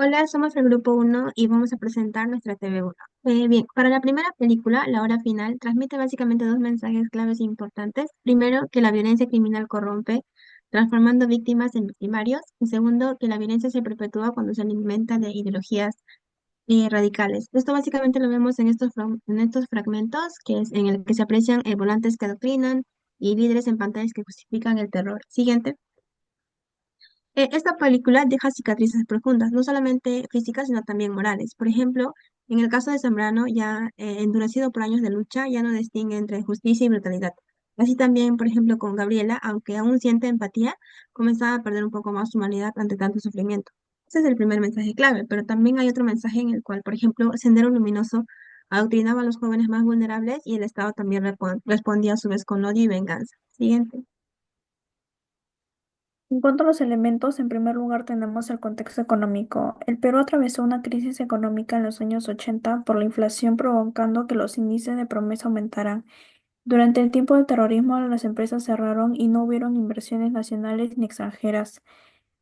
Hola, somos el grupo uno y vamos a presentar nuestra TV1. Bien, para la primera película, La Hora Final, transmite básicamente dos mensajes claves importantes. Primero, que la violencia criminal corrompe, transformando víctimas en victimarios. Y segundo, que la violencia se perpetúa cuando se alimenta de ideologías radicales. Esto básicamente lo vemos en estos fragmentos, que es en el que se aprecian volantes que adoctrinan y líderes en pantallas que justifican el terror. Siguiente. Esta película deja cicatrices profundas, no solamente físicas, sino también morales. Por ejemplo, en el caso de Zambrano, ya endurecido por años de lucha, ya no distingue entre justicia y brutalidad. Así también, por ejemplo, con Gabriela, aunque aún siente empatía, comenzaba a perder un poco más su humanidad ante tanto sufrimiento. Ese es el primer mensaje clave, pero también hay otro mensaje en el cual, por ejemplo, Sendero Luminoso adoctrinaba a los jóvenes más vulnerables y el Estado también respondía a su vez con odio y venganza. Siguiente. En cuanto a los elementos, en primer lugar tenemos el contexto económico. El Perú atravesó una crisis económica en los años 80 por la inflación provocando que los índices de promesa aumentaran. Durante el tiempo del terrorismo, las empresas cerraron y no hubieron inversiones nacionales ni extranjeras.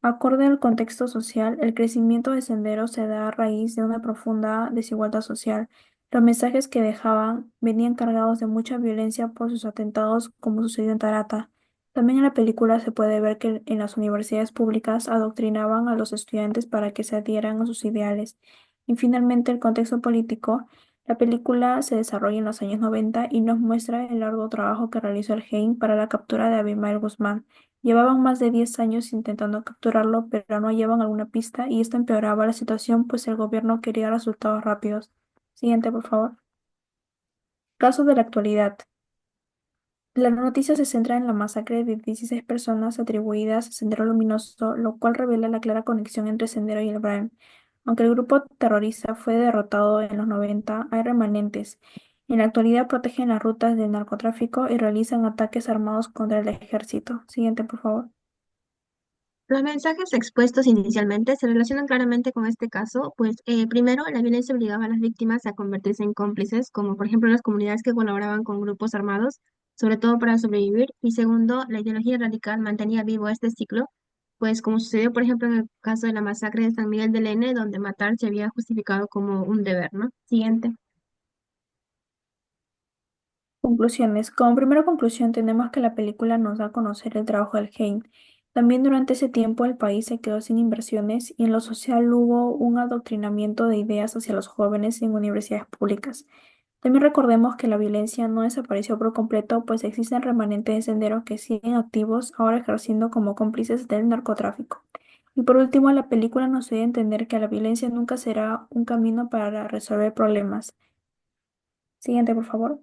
Acorde al contexto social, el crecimiento de Sendero se da a raíz de una profunda desigualdad social. Los mensajes que dejaban venían cargados de mucha violencia por sus atentados, como sucedió en Tarata. También en la película se puede ver que en las universidades públicas adoctrinaban a los estudiantes para que se adhieran a sus ideales. Y finalmente, el contexto político. La película se desarrolla en los años 90 y nos muestra el largo trabajo que realizó el GEIN para la captura de Abimael Guzmán. Llevaban más de 10 años intentando capturarlo, pero no hallaban alguna pista y esto empeoraba la situación, pues el gobierno quería resultados rápidos. Siguiente, por favor. Casos de la actualidad. La noticia se centra en la masacre de 16 personas atribuidas a Sendero Luminoso, lo cual revela la clara conexión entre Sendero y el Brahim. Aunque el grupo terrorista fue derrotado en los 90, hay remanentes. En la actualidad protegen las rutas del narcotráfico y realizan ataques armados contra el ejército. Siguiente, por favor. Los mensajes expuestos inicialmente se relacionan claramente con este caso, pues primero, la violencia obligaba a las víctimas a convertirse en cómplices, como por ejemplo las comunidades que colaboraban con grupos armados, sobre todo para sobrevivir, y segundo, la ideología radical mantenía vivo este ciclo, pues como sucedió por ejemplo en el caso de la masacre de San Miguel del N, donde matar se había justificado como un deber, ¿no? Siguiente. Conclusiones. Como primera conclusión, tenemos que la película nos da a conocer el trabajo del Hein. También durante ese tiempo el país se quedó sin inversiones y en lo social hubo un adoctrinamiento de ideas hacia los jóvenes en universidades públicas. También recordemos que la violencia no desapareció por completo, pues existen remanentes de senderos que siguen activos, ahora ejerciendo como cómplices del narcotráfico. Y por último, la película nos ayuda a entender que la violencia nunca será un camino para resolver problemas. Siguiente, por favor.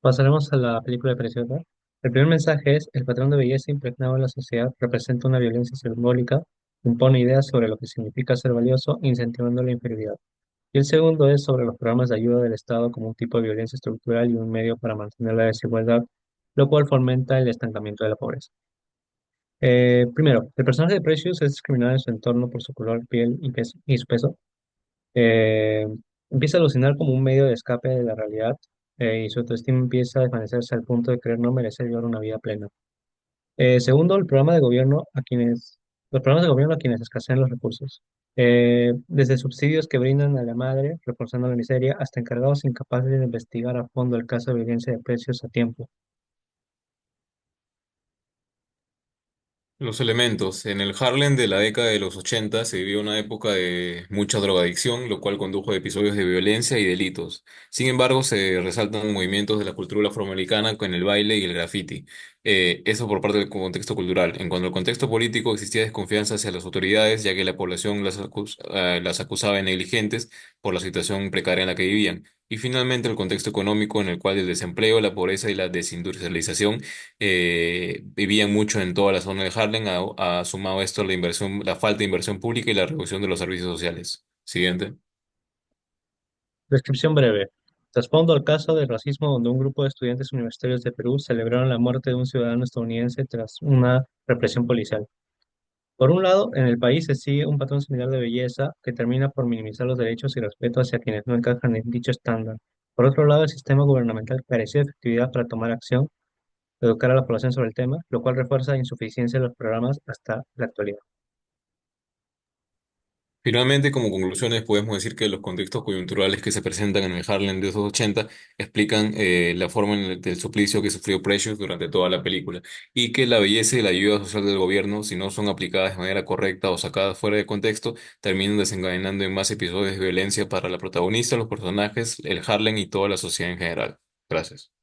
Pasaremos a la película de Preciosa. El primer mensaje es: el patrón de belleza impregnado en la sociedad representa una violencia simbólica, impone ideas sobre lo que significa ser valioso, incentivando la inferioridad. Y el segundo es sobre los programas de ayuda del Estado como un tipo de violencia estructural y un medio para mantener la desigualdad, lo cual fomenta el estancamiento de la pobreza. Primero, el personaje de Precious es discriminado en su entorno por su color, piel y su peso. Eh, Empieza a alucinar como un medio de escape de la realidad, y su autoestima empieza a desvanecerse al punto de creer no merecer llevar una vida plena. Segundo, los programas de gobierno a quienes escasean los recursos. Desde subsidios que brindan a la madre, reforzando la miseria, hasta encargados incapaces de investigar a fondo el caso de violencia de precios a tiempo. Los elementos. En el Harlem de la década de los 80 se vivió una época de mucha drogadicción, lo cual condujo a episodios de violencia y delitos. Sin embargo, se resaltan movimientos de la cultura afroamericana con el baile y el graffiti. Eso por parte del contexto cultural. En cuanto al contexto político, existía desconfianza hacia las autoridades, ya que la población las acusaba de negligentes por la situación precaria en la que vivían. Y finalmente, el contexto económico en el cual el desempleo, la pobreza y la desindustrialización vivían mucho en toda la zona de Harlem, ha sumado esto la inversión, la falta de inversión pública y la reducción de los servicios sociales. Siguiente. Descripción breve. Trasfondo al caso del racismo donde un grupo de estudiantes universitarios de Perú celebraron la muerte de un ciudadano estadounidense tras una represión policial. Por un lado, en el país se sigue un patrón similar de belleza que termina por minimizar los derechos y respeto hacia quienes no encajan en dicho estándar. Por otro lado, el sistema gubernamental careció de efectividad para tomar acción, educar a la población sobre el tema, lo cual refuerza la insuficiencia de los programas hasta la actualidad. Finalmente, como conclusiones, podemos decir que los contextos coyunturales que se presentan en el Harlem de esos 80 explican la forma del suplicio que sufrió Precious durante toda la película y que la belleza y la ayuda social del gobierno, si no son aplicadas de manera correcta o sacadas fuera de contexto, terminan desencadenando en más episodios de violencia para la protagonista, los personajes, el Harlem y toda la sociedad en general. Gracias.